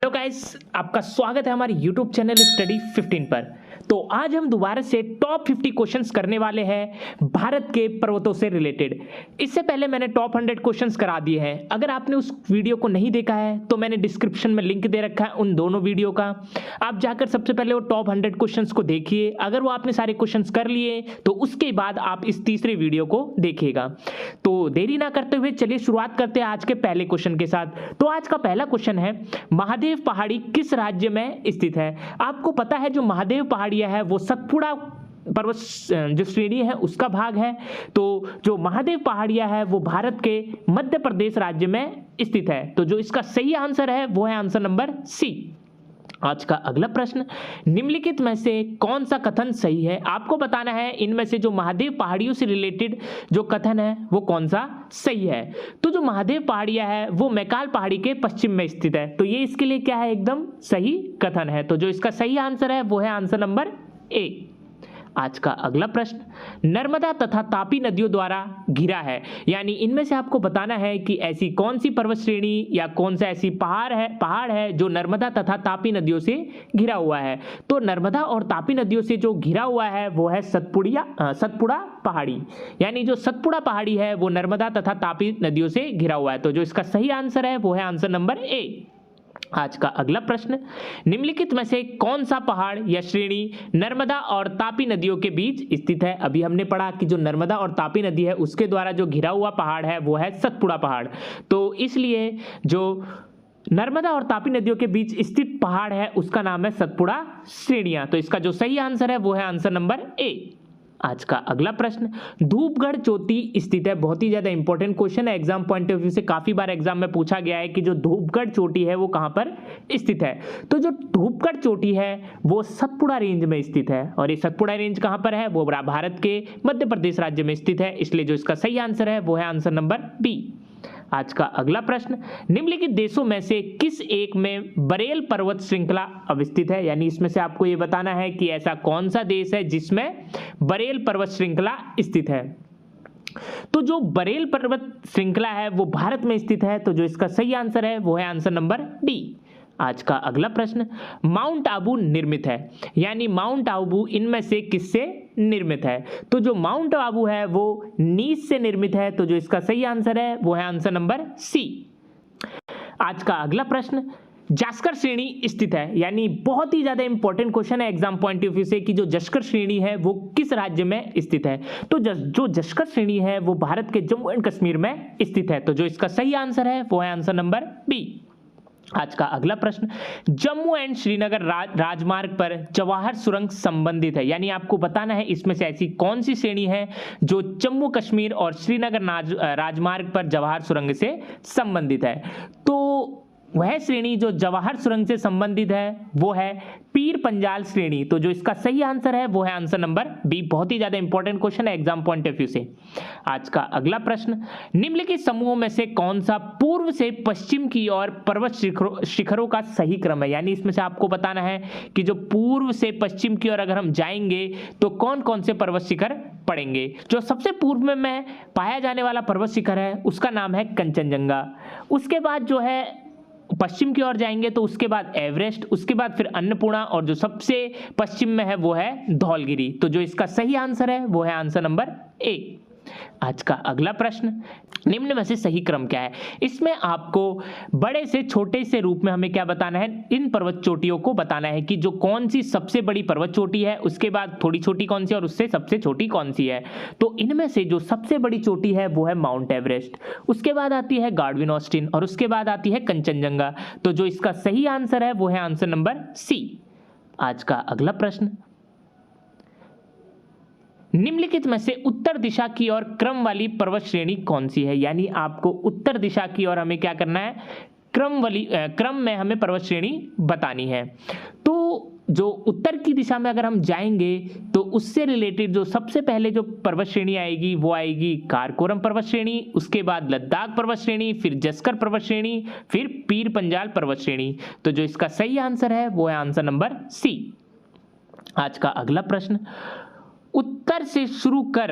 Hello guys, आपका स्वागत है हमारे YouTube चैनल स्टडी 15 पर। तो आज हम दोबारा से टॉप 50 क्वेश्चंस करने वाले हैं भारत के पर्वतों से रिलेटेड। इससे पहले मैंने टॉप 100 क्वेश्चंस करा दिए हैं। अगर आपने उस वीडियो को नहीं देखा है तो मैंने डिस्क्रिप्शन में लिंक दे रखा है उन दोनों वीडियो का। आप जाकर सबसे पहले वो टॉप 100 क्वेश्चंस को देखिए। अगर वो आपने सारे क्वेश्चंस कर लिए तो उसके बाद आप इस तीसरे वीडियो को देखिएगा। तो देरी ना करते हुए चलिए शुरुआत करते हैं आज के पहले क्वेश्चन के साथ। तो आज का पहला क्वेश्चन है, महादेव पहाड़ी किस राज्य में स्थित है? आपको पता है जो महादेव पहाड़ियां है वो सतपुड़ा पर्वत जो श्रेणी है उसका भाग है। तो जो महादेव पहाड़ियां है वो भारत के मध्य प्रदेश राज्य में स्थित है। तो जो इसका सही आंसर है वो है आंसर नंबर सी। आज का अगला प्रश्न, निम्नलिखित में से कौन सा कथन सही है? आपको बताना है इनमें से जो महादेव पहाड़ियों से रिलेटेड जो कथन है वो कौन सा सही है। तो जो महादेव पहाड़ियां है वो मैकाल पहाड़ी के पश्चिम में स्थित है। तो ये इसके लिए क्या है, एकदम सही कथन है। तो जो इसका सही आंसर है वो है आंसर नंबर ए। आज का अगला प्रश्न, नर्मदा तथा तापी नदियों द्वारा घिरा है, यानी इनमें से आपको बताना है कि ऐसी कौन सी पर्वत श्रेणी या कौन सा ऐसी पहाड़ है जो नर्मदा तथा तापी नदियों से घिरा हुआ है। तो नर्मदा और तापी नदियों से जो घिरा हुआ है वो है सतपुड़ा पहाड़ी, यानी जो सतपुड़ा पहाड़ी है वो नर्मदा तथा तापी नदियों से घिरा हुआ है। तो जो इसका सही आंसर है वो है आंसर नंबर ए। आज का अगला प्रश्न, निम्नलिखित में से कौन सा पहाड़ या श्रेणी नर्मदा और तापी नदियों के बीच स्थित है? अभी हमने पढ़ा कि जो नर्मदा और तापी नदी है उसके द्वारा जो घिरा हुआ पहाड़ है वो है सतपुड़ा पहाड़। तो इसलिए जो नर्मदा और तापी नदियों के बीच स्थित पहाड़ है उसका नाम है सतपुड़ा श्रेणियां। तो इसका जो सही आंसर है वो है आंसर नंबर ए। आज का अगला प्रश्न, धूपगढ़ चोटी स्थित है। बहुत ही ज्यादा इंपॉर्टेंट क्वेश्चन है, एग्जाम पॉइंट ऑफ व्यू से काफी बार एग्जाम में पूछा गया है कि जो धूपगढ़ चोटी है वो कहां पर स्थित है। तो जो धूपगढ़ चोटी है वो सतपुड़ा रेंज में स्थित है, और ये सतपुड़ा रेंज कहां पर है, वो भारत के मध्य प्रदेश राज्य में स्थित है। इसलिए जो इसका सही आंसर है वो है आंसर नंबर बी। आज का अगला प्रश्न, निम्नलिखित देशों में से किस एक में बरेल पर्वत श्रृंखला अवस्थित है? यानी इसमें से आपको यह बताना है कि ऐसा कौन सा देश है जिसमें बरेल पर्वत श्रृंखला स्थित है। तो जो बरेल पर्वत श्रृंखला है वो भारत में स्थित है। तो जो इसका सही आंसर है वो है आंसर नंबर डी। आज का अगला प्रश्न, माउंट आबू निर्मित है, यानी माउंट आबू इनमें से किससे निर्मित है? तो जो माउंट आबू है वो नीस से निर्मित है। तो जो इसका सही आंसर है वो है आंसर नंबर सी। आज का अगला प्रश्न, जास्कर श्रेणी स्थित है, यानी बहुत ही ज्यादा इंपॉर्टेंट क्वेश्चन है एग्जाम पॉइंट ऑफ व्यू से कि जो जास्कर श्रेणी है वो किस राज्य में स्थित है। तो जो जास्कर श्रेणी है वो भारत के जम्मू एंड कश्मीर में स्थित है। तो जो इसका सही आंसर है वो है आंसर नंबर बी। आज का अगला प्रश्न, जम्मू एंड श्रीनगर राजमार्ग पर जवाहर सुरंग संबंधित है, यानी आपको बताना है इसमें से ऐसी कौन सी श्रेणी है जो जम्मू कश्मीर और श्रीनगर राजमार्ग पर जवाहर सुरंग से संबंधित है। तो वह श्रेणी जो जवाहर सुरंग से संबंधित है वो है पीर पंजाल श्रेणी। तो जो इसका सही आंसर है वो है आंसर नंबर बी। बहुत ही ज्यादा इंपॉर्टेंट क्वेश्चन है एग्जाम पॉइंट ऑफ व्यू से। आज का अगला प्रश्न, निम्नलिखित समूहों में से कौन सा पूर्व से पश्चिम की ओर पर्वत शिखरों का सही क्रम है? यानी इसमें से आपको बताना है कि जो पूर्व से पश्चिम की ओर अगर हम जाएंगे तो कौन कौन से पर्वत शिखर पड़ेंगे। जो सबसे पूर्व में पाया जाने वाला पर्वत शिखर है उसका नाम है कंचनजंगा। उसके बाद जो है पश्चिम की ओर जाएंगे तो उसके बाद एवरेस्ट, उसके बाद फिर अन्नपूर्णा, और जो सबसे पश्चिम में है वो है धौलगिरी। तो जो इसका सही आंसर है वो है आंसर नंबर ए। आज का अगला प्रश्न, निम्न में से सही क्रम क्या है? इसमें आपको बड़े से छोटे से रूप में हमें क्या बताना है, इन पर्वत चोटियों को बताना है कि जो कौन सी सबसे बड़ी पर्वत चोटी है, उसके बाद थोड़ी छोटी कौन सी और उससे सबसे छोटी कौन सी है। तो इनमें से जो सबसे बड़ी चोटी है वो है माउंट एवरेस्ट, उसके बाद आती है गार्डविन ऑस्टिन, और उसके बाद आती है कंचनजंगा। तो जो इसका सही आंसर है वो है आंसर नंबर सी। आज का अगला प्रश्न, निम्नलिखित में से उत्तर दिशा की ओर क्रम वाली पर्वत श्रेणी कौन सी है? यानी आपको उत्तर दिशा की ओर हमें क्या करना है, क्रम में हमें पर्वत श्रेणी बतानी है। तो जो उत्तर की दिशा में अगर हम जाएंगे तो उससे रिलेटेड जो सबसे पहले जो पर्वत श्रेणी आएगी वो आएगी कारकोरम पर्वत श्रेणी, उसके बाद लद्दाख पर्वत श्रेणी, फिर जस्कर पर्वत श्रेणी, फिर पीर पंजाल पर्वत श्रेणी। तो जो इसका सही आंसर है वो है आंसर नंबर सी। आज का अगला प्रश्न, उत्तर से शुरू कर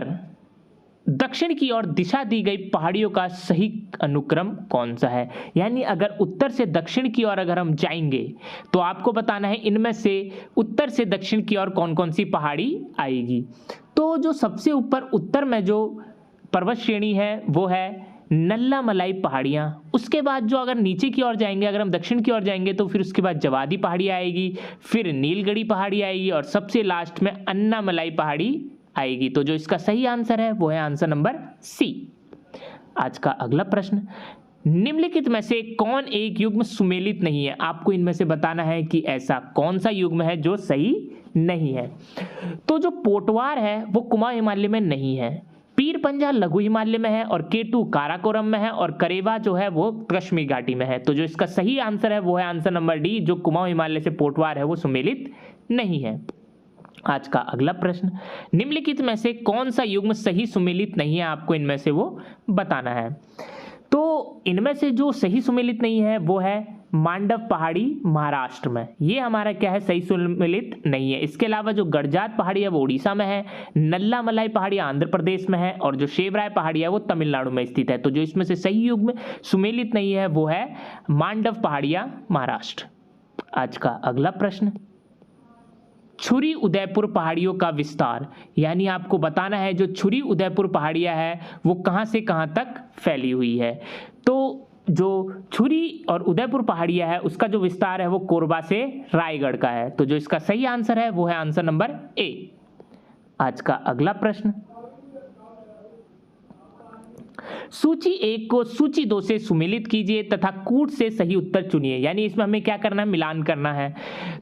दक्षिण की ओर दिशा दी गई पहाड़ियों का सही अनुक्रम कौन सा है? यानी अगर उत्तर से दक्षिण की ओर अगर हम जाएंगे तो आपको बताना है इनमें से उत्तर से दक्षिण की ओर कौन कौन सी पहाड़ी आएगी। तो जो सबसे ऊपर उत्तर में जो पर्वत श्रेणी है वो है नल्लामलाई पहाड़ियाँ। उसके बाद जो अगर नीचे की ओर जाएंगे, अगर हम दक्षिण की ओर जाएंगे तो फिर उसके बाद जवादी पहाड़ी आएगी, फिर नीलगढ़ी पहाड़ी आएगी और सबसे लास्ट में अन्नामलाई पहाड़ी आएगी। तो जो इसका सही आंसर है वो है आंसर नंबर सी। आज का अगला प्रश्न, निम्नलिखित में से कौन एक युग्म सुमेलित नहीं है? आपको इनमें से बताना है कि ऐसा कौन सा युग्म है जो सही नहीं है। तो जो पोटवार है वो कुमाऊं हिमालय में नहीं है, पीर पंजा लघु हिमालय में है और केटू काराकोरम में है और करेवा जो है वो कश्मीर घाटी में है। तो जो इसका सही आंसर है वो है आंसर नंबर डी, जो कुमाऊं हिमालय से पोटवार है वो सुमेलित नहीं है। आज का अगला प्रश्न, निम्नलिखित में से कौन सा युग्म सही सुमेलित नहीं है? आपको इनमें से वो बताना है। तो इनमें से जो सही सुमेलित नहीं है वो है मांडव पहाड़ी महाराष्ट्र में, ये हमारा क्या है, सही सुमेलित नहीं है। इसके अलावा जो गड़जात पहाड़ी है वो उड़ीसा में है, नल्लामलाई पहाड़ी आंध्र प्रदेश में है और जो शेवराय पहाड़ी है वो तमिलनाडु में स्थित है। तो जो इसमें से सही युग्म सुमेलित नहीं है वो है मांडव पहाड़ियां महाराष्ट्र। आज का अगला प्रश्न, छुरी उदयपुर पहाड़ियों का विस्तार, यानी आपको बताना है जो छुरी उदयपुर पहाड़ियां है वो कहां से कहां तक फैली हुई है। तो जो छुरी और उदयपुर पहाड़ियां है उसका जो विस्तार है वो कोरबा से रायगढ़ का है। तो जो इसका सही आंसर है वो है आंसर नंबर ए। आज का अगला प्रश्न, सूची 1 को सूची 2 से सुमेलित कीजिए तथा कूट से सही उत्तर चुनिए। यानी इसमें हमें क्या करना है, मिलान करना है।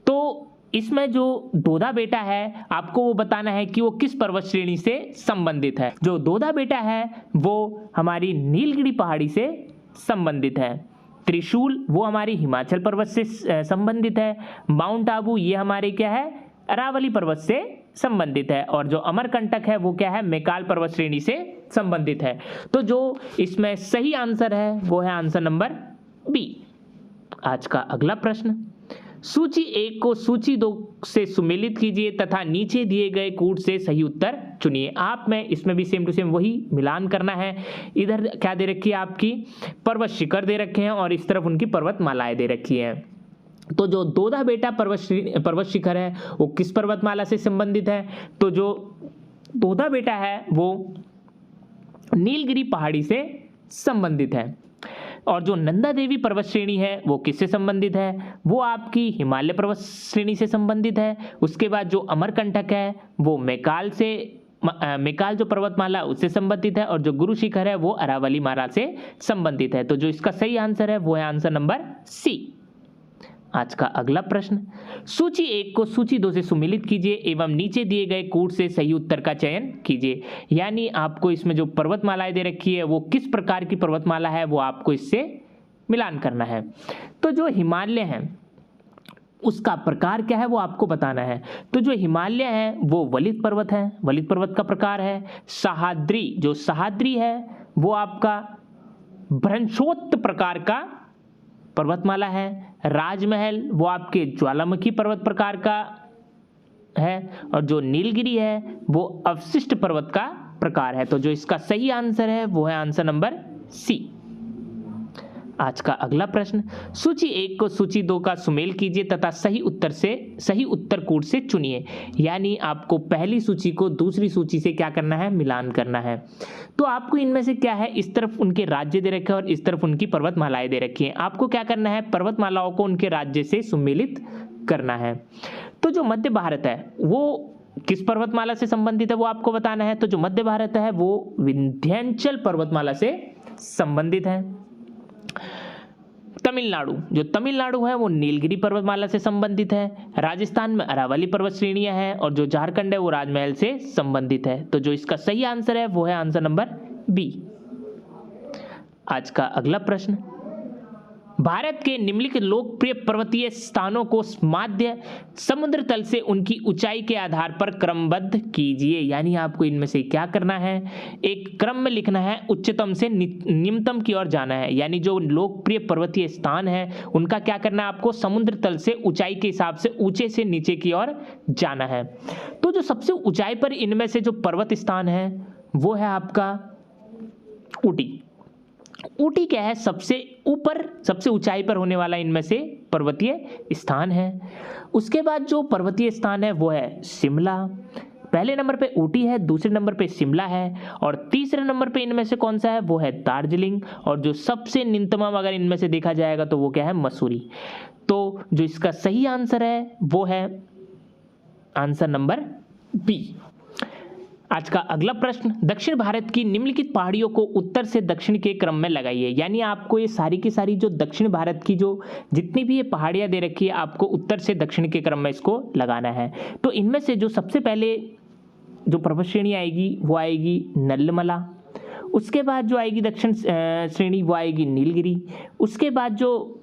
तो इसमें जो दोधा बेटा है आपको वो बताना है कि वो किस पर्वत श्रेणी से संबंधित है। जो दोधा बेटा है वो हमारी नीलगिरी पहाड़ी से संबंधित है, त्रिशूल वो हमारी हिमाचल पर्वत से संबंधित है, माउंट आबू ये हमारे क्या है, अरावली पर्वत से संबंधित है और जो अमरकंटक है वो क्या है, मैकाल पर्वत श्रेणी से संबंधित है। तो जो इसमें सही आंसर है वो है आंसर नंबर बी। आज का अगला प्रश्न, सूची 1 को सूची 2 से सुमेलित कीजिए तथा नीचे दिए गए कूट से सही उत्तर चुनिए। आप में इसमें भी सेम टू सेम वही मिलान करना है। इधर क्या दे रखी है, आपकी पर्वत शिखर दे रखे हैं और इस तरफ उनकी पर्वतमालाएं दे रखी हैं। तो जो दोधा बेटा पर्वत शिखर है वो किस पर्वतमाला से संबंधित है? तो जो दोधा बेटा है वो नीलगिरी पहाड़ी से संबंधित है और जो नंदा देवी पर्वत श्रेणी है वो किससे संबंधित है, वो आपकी हिमालय पर्वत श्रेणी से संबंधित है। उसके बाद जो अमरकंटक है वो मैकाल जो पर्वतमाला उससे संबंधित है और जो गुरु शिखर है वो अरावली माला से संबंधित है। तो जो इसका सही आंसर है वो है आंसर नंबर सी। आज का अगला प्रश्न, सूची 1 को सूची 2 से सुमेलित कीजिए एवं नीचे दिए गए कूट से सही उत्तर का चयन कीजिए। यानी आपको इसमें जो पर्वतमालाएं दे रखी है वो किस प्रकार की पर्वतमाला है वो आपको इससे मिलान करना है। तो जो हिमालय है उसका प्रकार क्या है वो आपको बताना है। तो जो हिमालय है वो वलित पर्वत है, वलित पर्वत का प्रकार है। सहाद्री है वो आपका भ्रंशोत्त प्रकार का पर्वतमाला है। राजमहल वो आपके ज्वालामुखी पर्वत प्रकार का है और जो नीलगिरी है वो अवशिष्ट पर्वत का प्रकार है। तो जो इसका सही आंसर है वो है आंसर नंबर सी। आज का अगला प्रश्न, सूची 1 को सूची 2 का सुमेल कीजिए तथा सही उत्तर कूट से चुनिए। यानी आपको पहली सूची को दूसरी सूची से क्या करना है, मिलान करना है। तो आपको इनमें से क्या है, इस तरफ उनके राज्य दे रखे हैं और इस तरफ उनकी पर्वतमालाएं दे रखी हैं। आपको क्या करना है, पर्वतमालाओं को उनके राज्य से सुमेलित करना है। तो जो मध्य भारत है वो किस पर्वतमाला से संबंधित है वो आपको बताना है। तो जो मध्य भारत है वो विंध्याचल पर्वतमाला से संबंधित है। तमिलनाडु है वो नीलगिरी पर्वतमाला से संबंधित है। राजस्थान में अरावली पर्वत श्रेणियां हैं और जो झारखंड है वो राजमहल से संबंधित है। तो जो इसका सही आंसर है वो है आंसर नंबर बी। आज का अगला प्रश्न, भारत के निम्नलिखित लोकप्रिय पर्वतीय स्थानों को माध्य समुद्र तल से उनकी ऊंचाई के आधार पर क्रमबद्ध कीजिए। यानी आपको इनमें से क्या करना है, एक क्रम में लिखना है, उच्चतम से निम्नतम की ओर जाना है। यानी जो लोकप्रिय पर्वतीय स्थान है उनका क्या करना है, आपको समुद्र तल से ऊंचाई के हिसाब से ऊंचे से नीचे की ओर जाना है। तो जो सबसे ऊंचाई पर इनमें से जो पर्वत स्थान है वो है आपका ऊटी। ऊटी क्या है? सबसे ऊपर, सबसे ऊंचाई पर होने वाला इनमें से पर्वतीय स्थान है। उसके बाद जो पर्वतीय स्थान है वो है शिमला। पहले नंबर पे ऊटी है, दूसरे नंबर पे शिमला है, और तीसरे नंबर पे इनमें से कौन सा है? वो है दार्जिलिंग। और जो सबसे निम्नतम अगर इनमें से देखा जाएगा तो वो क्या है? मसूरी। तो जो इसका सही आंसर है वो है आंसर नंबर बी। आज का अगला प्रश्न, दक्षिण भारत की निम्नलिखित पहाड़ियों को उत्तर से दक्षिण के क्रम में लगाइए। यानी आपको ये सारी की सारी जो दक्षिण भारत की जो जितनी भी ये पहाड़ियां दे रखी है, आपको उत्तर से दक्षिण के क्रम में इसको लगाना है। तो इनमें से जो सबसे पहले जो पर्वत श्रेणी आएगी वो आएगी नल्लमला। उसके बाद जो आएगी दक्षिण श्रेणी वो आएगी नीलगिरी। उसके बाद जो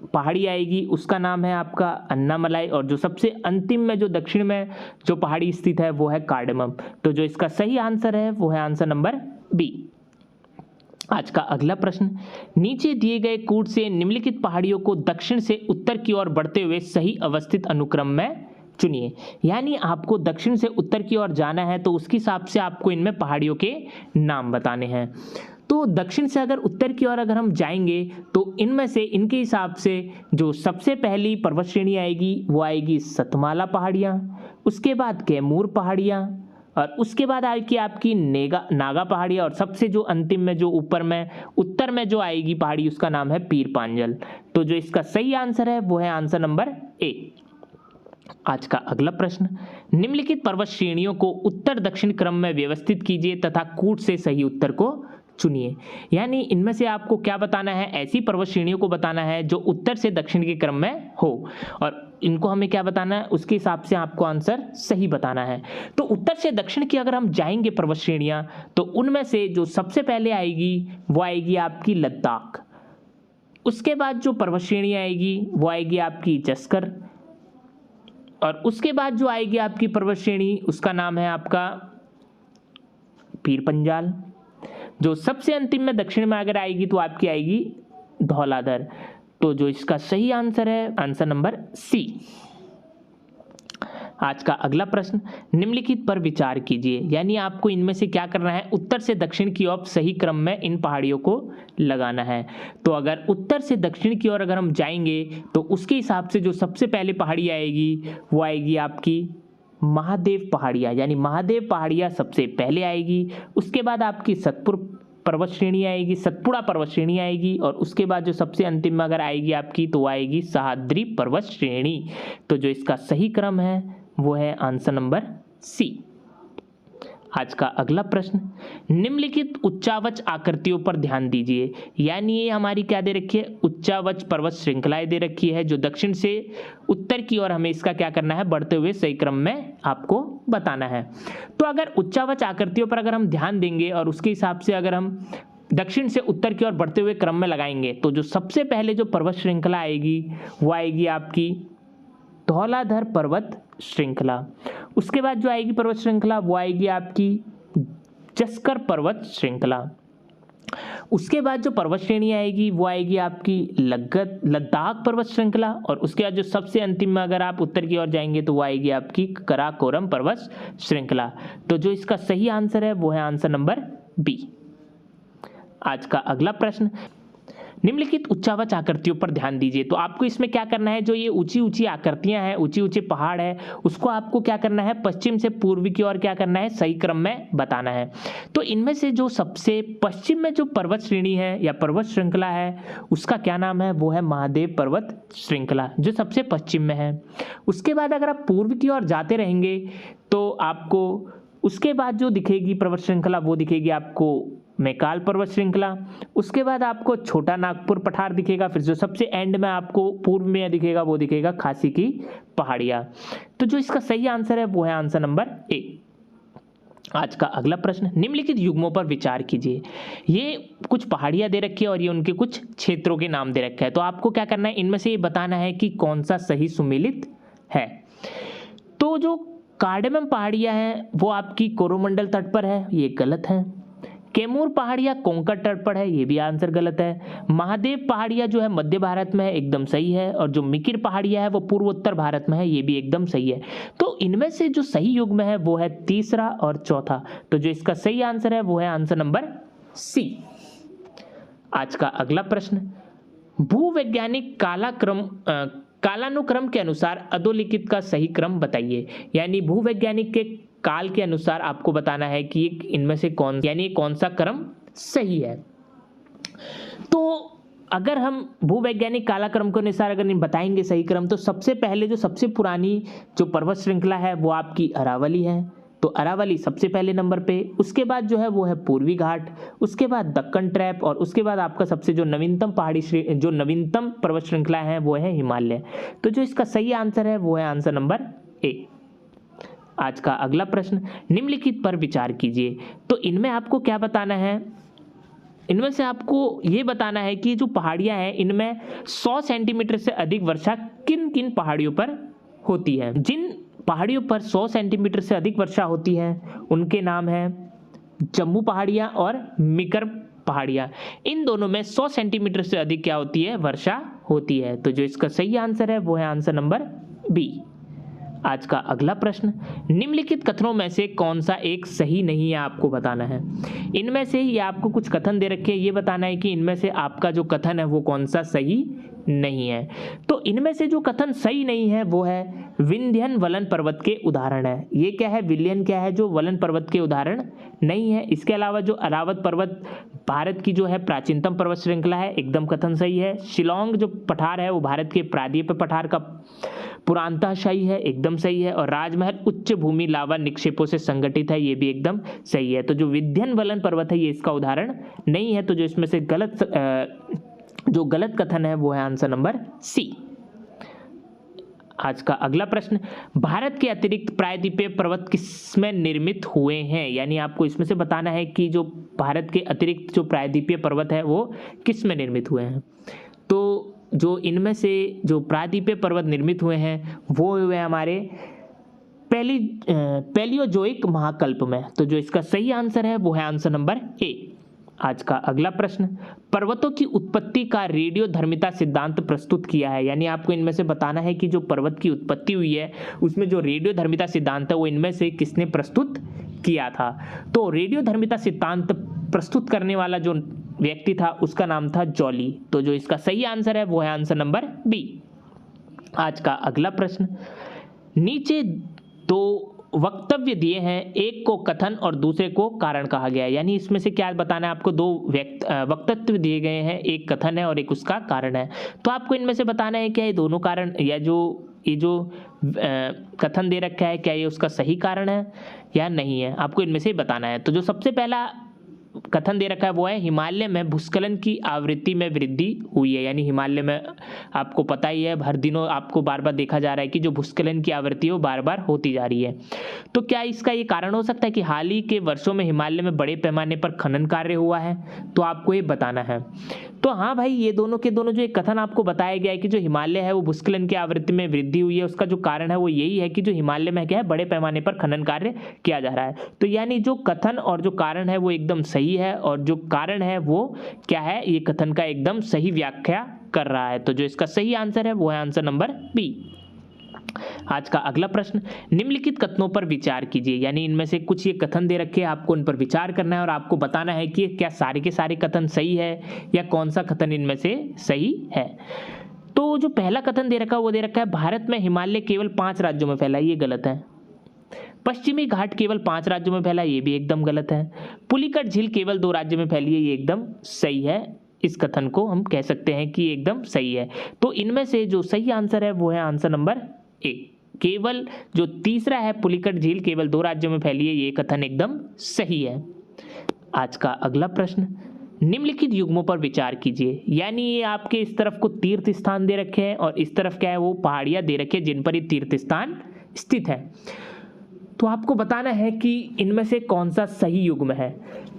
पहाड़ी आएगी उसका नाम है आपका अन्नामलाई, और जो सबसे अंतिम में जो दक्षिण में जो पहाड़ी स्थित है वो है कार्डमम। तो जो इसका सही आंसर है वो है आंसर नंबर बी। आज का अगला प्रश्न, नीचे दिए गए कूट से निम्नलिखित पहाड़ियों को दक्षिण से उत्तर की ओर बढ़ते हुए सही अवस्थित अनुक्रम में चुनिए। यानी आपको दक्षिण से उत्तर की ओर जाना है तो उसके हिसाब से आपको इनमें पहाड़ियों के नाम बताने हैं। तो दक्षिण से अगर उत्तर की ओर अगर हम जाएंगे तो इनमें से इनके हिसाब से जो सबसे पहली पर्वत श्रेणी आएगी वो आएगी सतमाला पहाड़ियाँ, उसके बाद कैमूर पहाड़ियाँ, और उसके बाद आएगी आपकी नागा पहाड़ियाँ, और सबसे जो अंतिम में जो ऊपर में उत्तर में जो आएगी पहाड़ी उसका नाम है पीर पांजल। तो जो इसका सही आंसर है वो है आंसर नंबर ए। आज का अगला प्रश्न, निम्नलिखित पर्वत श्रेणियों को उत्तर दक्षिण क्रम में व्यवस्थित कीजिए तथा कूट से सही उत्तर को चुनिए। यानी इनमें से आपको क्या बताना है? ऐसी पर्वत श्रेणियों को बताना है जो उत्तर से दक्षिण के क्रम में हो, और इनको हमें क्या बताना है? उसके हिसाब से आपको आंसर सही बताना है। तो उत्तर से दक्षिण की अगर हम जाएंगे पर्वत श्रेणियां, तो उनमें से जो सबसे पहले आएगी वो आएगी आपकी लद्दाख। उसके बाद जो पर्वत श्रेणी आएगी वो आएगी आपकी जस्कर, और उसके बाद जो आएगी आपकी पर्वत श्रेणी उसका नाम है आपका पीर पंजाल। जो सबसे अंतिम में दक्षिण में अगर आएगी तो आपकी आएगी धौलाधर। तो जो इसका सही आंसर है आंसर नंबर सी। आज का अगला प्रश्न, निम्नलिखित पर विचार कीजिए। यानी आपको इनमें से क्या करना है? उत्तर से दक्षिण की ओर सही क्रम में इन पहाड़ियों को लगाना है। तो अगर उत्तर से दक्षिण की ओर अगर हम जाएंगे तो उसके हिसाब से जो सबसे पहले पहाड़ी आएगी वो आएगी आपकी महादेव पहाड़ियाँ। यानी महादेव पहाड़ियाँ सबसे पहले आएगी। उसके बाद आपकी सतपुड़ा पर्वत श्रेणी आएगी, और उसके बाद जो सबसे अंतिम में अगर आएगी आपकी तो आएगी सह्याद्री पर्वत श्रेणी। तो जो इसका सही क्रम है वो है आंसर नंबर सी। आज का अगला प्रश्न, निम्नलिखित उच्चावच आकृतियों पर ध्यान दीजिए। यानी ये हमारी क्या दे रखी है? उच्चावच पर्वत श्रृंखलाएं दे रखी है जो दक्षिण से उत्तर की ओर हमें इसका क्या करना है? बढ़ते हुए सही क्रम में आपको बताना है। तो अगर उच्चावच आकृतियों पर अगर हम ध्यान देंगे और उसके हिसाब से अगर हम दक्षिण से उत्तर की ओर बढ़ते हुए क्रम में लगाएंगे तो जो सबसे पहले जो पर्वत श्रृंखला आएगी वो आएगी आपकी धौलाधर पर्वत श्रृंखला। उसके बाद जो आएगी पर्वत श्रृंखला वो आएगी आपकी जस्कर पर्वत श्रृंखला। उसके बाद जो पर्वत श्रेणी आएगी वो आएगी आपकी लद्दाख पर्वत श्रृंखला, और उसके बाद जो सबसे अंतिम में अगर आप उत्तर की ओर जाएंगे तो वो आएगी आपकी कराकोरम पर्वत श्रृंखला। तो जो इसका सही आंसर है वो है आंसर नंबर बी। आज का अगला प्रश्न, निम्नलिखित उच्चावच आकृतियों पर ध्यान दीजिए। तो आपको इसमें क्या करना है? जो ये ऊंची ऊंची आकृतियां हैं, ऊंचे ऊंचे पहाड़ है, उसको आपको क्या करना है? पश्चिम से पूर्व की ओर क्या करना है? सही क्रम में बताना है। तो इनमें से जो सबसे पश्चिम में जो पर्वत श्रेणी है या पर्वत श्रृंखला है उसका क्या नाम है? वो है महादेव पर्वत श्रृंखला, जो सबसे पश्चिम में है। उसके बाद अगर आप पूर्व की ओर जाते रहेंगे तो आपको उसके बाद जो दिखेगी पर्वत श्रृंखला वो दिखेगी आपको मैकाल पर्वत श्रृंखला। उसके बाद आपको छोटा नागपुर पठार दिखेगा। फिर जो सबसे एंड में आपको पूर्व में दिखेगा वो दिखेगा खासी की पहाड़ियाँ। तो जो इसका सही आंसर है वो है आंसर नंबर ए। आज का अगला प्रश्न, निम्नलिखित युग्मों पर विचार कीजिए। ये कुछ पहाड़ियाँ दे रखी है और ये उनके कुछ क्षेत्रों के नाम दे रखे हैं। तो आपको क्या करना है? इनमें से ये बताना है कि कौन सा सही सुमेलित है। तो जो कार्डेमम पहाड़ियाँ हैं वो आपकी कोरोमंडल तट पर है, ये गलत है। कैमूर पहाड़ियाँ कोंकण तट पर है, ये भी आंसर गलत है। महादेव पहाड़ियाँ जो है मध्य भारत में है, एकदम सही है। और जो मिकिर पहाड़ियाँ है वो पूर्वोत्तर भारत में है, ये भी एकदम सही है। तो इनमें से जो सही युग्म है वो है तीसरा और चौथा। तो जो इसका सही आंसर है वो है आंसर नंबर सी। आज का अगला प्रश्न, भूवैज्ञानिक कालानुक्रम के अनुसार अधोलिखित का सही क्रम बताइए। यानी भूवैज्ञानिक के काल के अनुसार आपको बताना है कि इनमें से कौन सा क्रम सही है। तो अगर हम भूवैज्ञानिक कालक्रम के अनुसार अगर बताएंगे सही क्रम, तो सबसे पहले जो सबसे पुरानी जो पर्वत श्रृंखला है वो आपकी अरावली है। तो अरावली सबसे पहले नंबर पे, उसके बाद जो है वो है पूर्वी घाट, उसके बाद दक्कन ट्रैप, और उसके बाद आपका सबसे जो नवीनतम पर्वत श्रृंखला है वो है हिमालय। तो जो इसका सही आंसर है वो है आंसर नंबर ए। आज का अगला प्रश्न, निम्नलिखित पर विचार कीजिए। तो इनमें आपको क्या बताना है, इनमें से आपको ये बताना है कि जो पहाड़ियां हैं इनमें 100 सेंटीमीटर से अधिक वर्षा किन किन पहाड़ियों पर होती है। जिन पहाड़ियों पर 100 सेंटीमीटर से अधिक वर्षा होती है उनके नाम है जम्मू पहाड़ियाँ और मिकर पहाड़ियाँ। इन दोनों में 100 सेंटीमीटर से अधिक क्या होती है, वर्षा होती है। तो जो इसका सही आंसर है वो है आंसर नंबर बी। आज का अगला प्रश्न, निम्नलिखित कथनों में से कौन सा एक सही नहीं है, आपको बताना है। इनमें से ये आपको कुछ कथन दे रखे हैं, ये बताना है कि इनमें से आपका जो कथन है वो कौन सा सही नहीं है। तो इनमें से जो कथन सही नहीं है वो है विंध्यन वलन पर्वत के उदाहरण है। ये क्या है, विल्यन क्या है, जो वलन पर्वत के उदाहरण नहीं है। इसके अलावा जो अरावत पर्वत भारत की जो है प्राचीनतम पर्वत श्रृंखला है, एकदम कथन सही है। शिलोंग जो पठार है वो भारत के प्रायद्वीपीय पठार का पुरातनशाही है, एकदम सही है। और राजमहल उच्च भूमि लावा निक्षेपों से संगठित है, ये भी एकदम सही है। तो जो विंध्यन वलन पर्वत है ये इसका उदाहरण नहीं है। तो जो इसमें से गलत कथन है वो है आंसर नंबर सी। आज का अगला प्रश्न, भारत के अतिरिक्त प्रायद्वीपीय पर्वत किसमें निर्मित हुए हैं। यानी आपको इसमें से बताना है कि जो भारत के अतिरिक्त जो प्रायद्वीपीय पर्वत है वो किसमें निर्मित हुए हैं। तो जो इनमें से जो प्रायद्वीपीय पर्वत निर्मित हुए हैं वो हुए हमारे पैलियोजोइक महाकल्प में। तो जो इसका सही आंसर है वो है आंसर नंबर ए। आज का अगला प्रश्न, पर्वतों की उत्पत्ति का रेडियोधर्मिता सिद्धांत प्रस्तुत किया है। यानी आपको इनमें से बताना है कि जो पर्वत की उत्पत्ति हुई है उसमें जो रेडियोधर्मिता सिद्धांत है वो इनमें से किसने प्रस्तुत किया था। तो रेडियोधर्मिता सिद्धांत प्रस्तुत करने वाला जो व्यक्ति था उसका नाम था जॉली। तो जो इसका सही आंसर है वो है आंसर नंबर बी। आज का अगला प्रश्न, नीचे दो वक्तव्य दिए हैं, एक को कथन और दूसरे को कारण कहा गया है। यानी इसमें से क्या बताना है आपको, दो वक्तव्य दिए गए हैं, एक कथन है और एक उसका कारण है। तो आपको इनमें से बताना है क्या ये दोनों कारण या ये जो कथन दे रखा है क्या ये उसका सही कारण है या नहीं है, आपको इनमें से बताना है। तो जो सबसे पहला कथन दे रखा है वो है हिमालय में भूस्खलन की आवृत्ति में वृद्धि हुई है। यानी हिमालय में आपको पता ही है हर दिनों आपको बार बार देखा जा रहा है कि जो भूस्खलन की आवृत्ति है वो बार बार होती जा रही है। तो क्या इसका ये कारण हो सकता है कि हाल ही के वर्षों में हिमालय में बड़े पैमाने पर खनन कार्य हुआ है, तो आपको ये बताना है। तो हाँ भाई, ये दोनों के दोनों जो एक कथन आपको बताया गया है कि जो हिमालय है वो भूस्खलन की आवृत्ति में वृद्धि हुई है, उसका जो कारण है वो यही है कि जो हिमालय में क्या है बड़े पैमाने पर खनन कार्य किया जा रहा है। तो यानी जो कथन और जो कारण है वो एकदम सही है और जो कारण है वो क्या है, ये कथन का एकदम सही व्याख्या कर रहा है। तो जो इसका सही आंसर है वो है आंसर नंबर बी। आज का अगला प्रश्न, निम्नलिखित कथनों पर विचार कीजिए। यानी इनमें से कुछ ये कथन दे रखे हैं, आपको उन पर विचार करना है और आपको बताना है कि क्या सारे के सारे कथन सही है या कौन सा कथन इनमें से सही है। तो जो पहला कथन दे रखा है वो दे रखा है भारत में हिमालय केवल 5 राज्यों में फैला है, ये गलत है। पश्चिमी घाट केवल 5 राज्यों में फैला, ये भी एकदम गलत है। पुलिकट झील केवल 2 राज्यों में फैली है, ये एकदम सही है। इस कथन को हम कह सकते हैं कि एकदम सही है। तो इनमें से जो सही आंसर है वो है आंसर नंबर ए। केवल जो तीसरा है पुलिकट झील केवल 2 राज्यों में फैली है, ये कथन एकदम सही है। आज का अगला प्रश्न, निम्नलिखित युग्मों पर विचार कीजिए। यानी ये आपके इस तरफ को तीर्थ स्थान दे रखे हैं और इस तरफ क्या है वो पहाड़ियां दे रखे हैं जिन पर ये तीर्थ स्थान स्थित है। तो आपको बताना है कि इनमें से कौन सा सही युग्म है।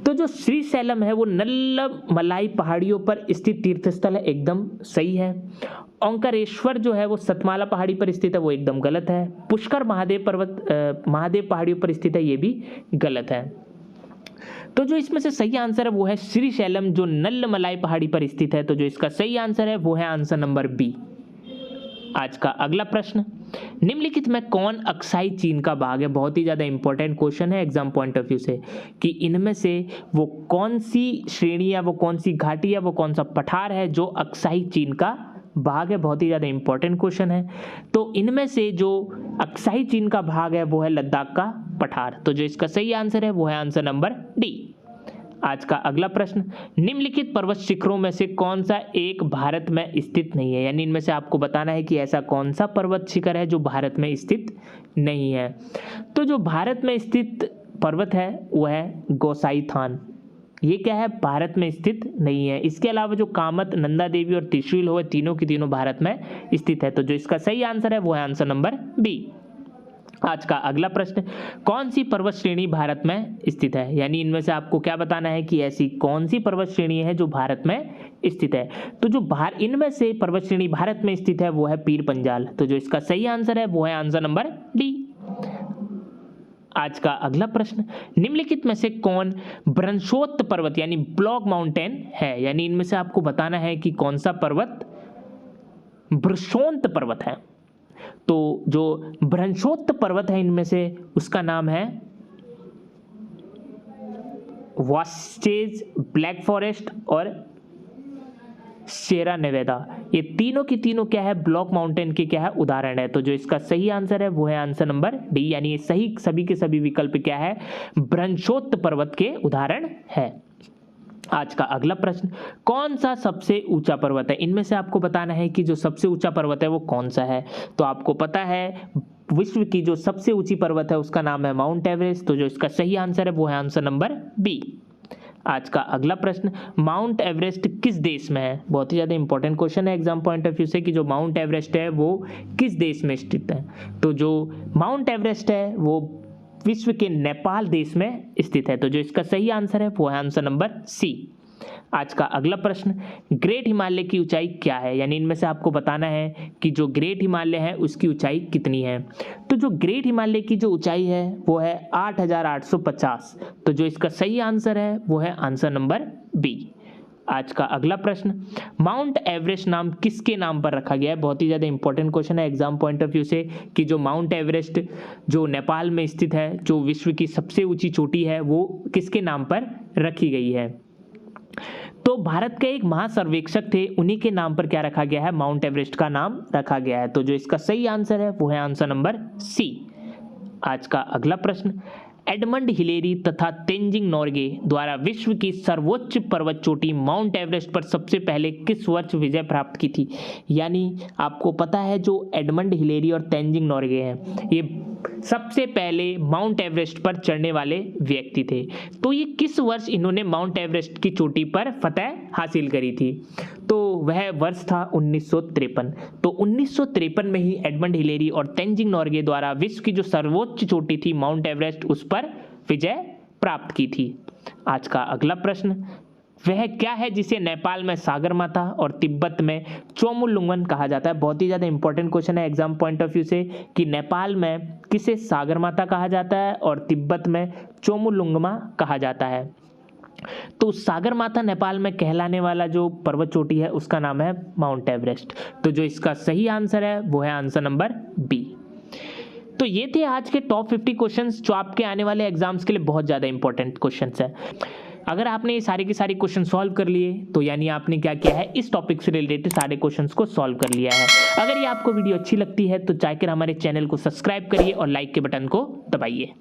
तो जो श्रीशैलम है वो नल्लमलाई पहाड़ियों पर स्थित तीर्थस्थल है, एकदम सही है। ओंकारेश्वर जो है वो सतमाला पहाड़ी पर स्थित है, वो एकदम गलत है। पुष्कर महादेव पहाड़ियों पर स्थित है, ये भी गलत है। तो जो इसमें से सही आंसर है वो है श्रीशैलम, जो नल्लमलाई पहाड़ी पर स्थित है। तो जो इसका सही आंसर है वो है आंसर नंबर बी। आज का अगला प्रश्न, निम्नलिखित में कौन अक्साई चीन का भाग है? बहुत ही ज़्यादा इंपॉर्टेंट क्वेश्चन है एग्जाम पॉइंट ऑफ व्यू से, कि इनमें से वो कौन सी श्रेणी या वो कौन सी घाटी या वो कौन सा पठार है जो अक्साई चीन का भाग है। बहुत ही ज़्यादा इंपॉर्टेंट क्वेश्चन है। तो इनमें से जो अक्साई चीन का भाग है वो है लद्दाख का पठार। तो जो इसका सही आंसर है वो है आंसर नंबर डी। आज का अगला प्रश्न, निम्नलिखित पर्वत शिखरों में से कौन सा एक भारत में स्थित नहीं है? यानी इनमें से आपको बताना है कि ऐसा कौन सा पर्वत शिखर है जो भारत में स्थित नहीं है। तो जो भारत में स्थित पर्वत है वो है गोसाईथान। ये क्या है? भारत में स्थित नहीं है। इसके अलावा जो कामत, नंदा देवी और त्रिशूल हो, तीनों की तीनों भारत में स्थित है। तो जो इसका सही आंसर है वो है आंसर नंबर बी। आज का अगला प्रश्न, कौन सी पर्वत श्रेणी भारत में स्थित है? यानी इनमें से आपको क्या बताना है कि ऐसी कौन सी पर्वत श्रेणी है जो भारत में स्थित है। तो जो इनमें से पर्वत श्रेणी भारत में स्थित है वो है पीर पंजाल। तो जो इसका सही आंसर है वो है आंसर नंबर डी। आज का अगला प्रश्न, निम्नलिखित में से कौन ब्रंशोत्त पर्वत यानी ब्लॉक माउंटेन है? यानी इनमें से आपको बताना है कि कौन सा पर्वत ब्रंशोत्त पर्वत है। तो जो ब्रंशोत्त पर्वत है इनमें से उसका नाम है वास्चेज, ब्लैक फॉरेस्ट और शेरा नेवेदा। ये तीनों की तीनों क्या है? ब्लॉक माउंटेन के क्या है? उदाहरण है। तो जो इसका सही आंसर है वो है आंसर नंबर डी। यानी ये सही सभी के सभी विकल्प क्या है? ब्रंशोत्त पर्वत के उदाहरण है। आज का अगला प्रश्न, कौन सा सबसे ऊंचा पर्वत है? इनमें से आपको बताना है कि जो सबसे ऊंचा पर्वत है वो कौन सा है। तो आपको पता है विश्व की जो सबसे ऊंची पर्वत है उसका नाम है माउंट एवरेस्ट। तो जो इसका सही आंसर है वो है आंसर नंबर बी। आज का अगला प्रश्न, माउंट एवरेस्ट किस देश में है? बहुत ही ज़्यादा इंपॉर्टेंट क्वेश्चन है एग्जाम पॉइंट ऑफ व्यू से, कि जो माउंट एवरेस्ट है वो किस देश में स्थित है। तो जो माउंट एवरेस्ट है वो विश्व के नेपाल देश में स्थित है। तो जो इसका सही आंसर है वो है आंसर नंबर सी। आज का अगला प्रश्न, ग्रेट हिमालय की ऊंचाई क्या है? यानी इनमें से आपको बताना है कि जो ग्रेट हिमालय है उसकी ऊंचाई कितनी है। तो जो ग्रेट हिमालय की जो ऊंचाई है वो है 8,850। तो जो इसका सही आंसर है वो है आंसर नंबर बी। आज का अगला प्रश्न, माउंट एवरेस्ट नाम किसके नाम पर रखा गया है? बहुत ही ज़्यादा इंपॉर्टेंट क्वेश्चन है एग्जाम पॉइंट ऑफ व्यू से, कि जो माउंट एवरेस्ट जो नेपाल में स्थित है, जो विश्व की सबसे ऊंची चोटी है, वो किसके नाम पर रखी गई है। तो भारत के एक महासर्वेक्षक थे, उन्हीं के नाम पर क्या रखा गया है? माउंट एवरेस्ट का नाम रखा गया है। तो जो इसका सही आंसर है वो है आंसर नंबर सी। आज का अगला प्रश्न, एडमंड हिलेरी तथा तेंजिंग नोर्गे द्वारा विश्व की सर्वोच्च पर्वत चोटी माउंट एवरेस्ट पर सबसे पहले किस वर्ष विजय प्राप्त की थी? यानी आपको पता है जो एडमंड हिलेरी और तेंजिंग नोर्गे हैं, ये सबसे पहले माउंट एवरेस्ट पर चढ़ने वाले व्यक्ति थे। तो ये किस वर्ष इन्होंने माउंट एवरेस्ट की चोटी पर फतह हासिल करी थी? तो वह वर्ष था 1953। तो 1953 में ही एडमंड हिलेरी और तेंजिंग नोर्गे द्वारा विश्व की जो सर्वोच्च चोटी थी माउंट एवरेस्ट, उस पर विजय प्राप्त की थी। आज का अगला प्रश्न, वह क्या है जिसे नेपाल में सागरमाथा और तिब्बत में चोमुलुंगन कहा जाता है? बहुत ही ज़्यादा इंपॉर्टेंट क्वेश्चन है एग्जाम पॉइंट ऑफ व्यू से, कि नेपाल में किसे सागरमाथा कहा जाता है और तिब्बत में चोमुलुंगमा कहा जाता है। तो सागरमाथा नेपाल में कहलाने वाला जो पर्वत चोटी है उसका नाम है माउंट एवरेस्ट। तो जो इसका सही आंसर है वो है आंसर नंबर बी। तो ये थे आज के टॉप 50 क्वेश्चंस जो आपके आने वाले एग्जाम्स के लिए बहुत ज़्यादा इंपॉर्टेंट क्वेश्चंस है। अगर आपने ये सारे के सारे क्वेश्चन सॉल्व कर लिए तो यानी आपने क्या किया है? इस टॉपिक से रिलेटेड सारे क्वेश्चंस को सॉल्व कर लिया है। अगर ये आपको वीडियो अच्छी लगती है तो चाहे कर हमारे चैनल को सब्सक्राइब करिए और लाइक के बटन को दबाइए।